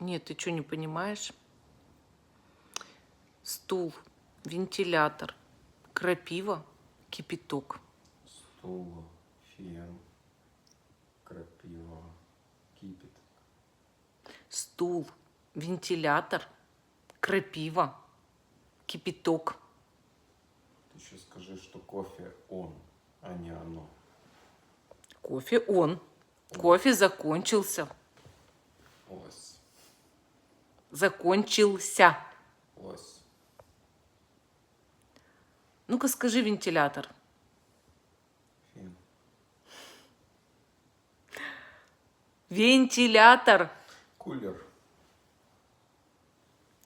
Нет, ты что, не понимаешь? Стул, вентилятор, крапива, кипяток. Стул, фен, крапива, кипит. Стул, вентилятор, крапива, кипяток. Ты еще скажи, что кофе он, а не оно. Кофе он. Кофе закончился. Ось. Закончился. Ось. Ну-ка скажи вентилятор. Фен. Вентилятор. Кулер.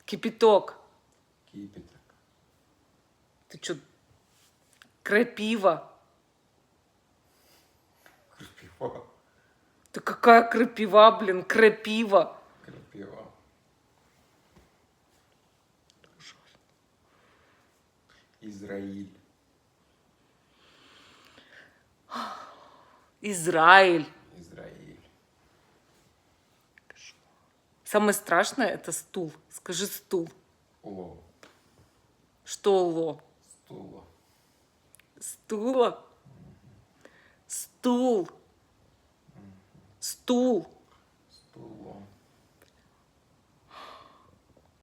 Кипяток. Кипяток. Ты что? Крапива. Крапива. Да какая крапива, блин, крапива. Крапива. Израиль. Израиль. Израиль. Самое страшное это стул. Скажи стул. Ло. Что ло? Стула. Стула? Стул. Стул.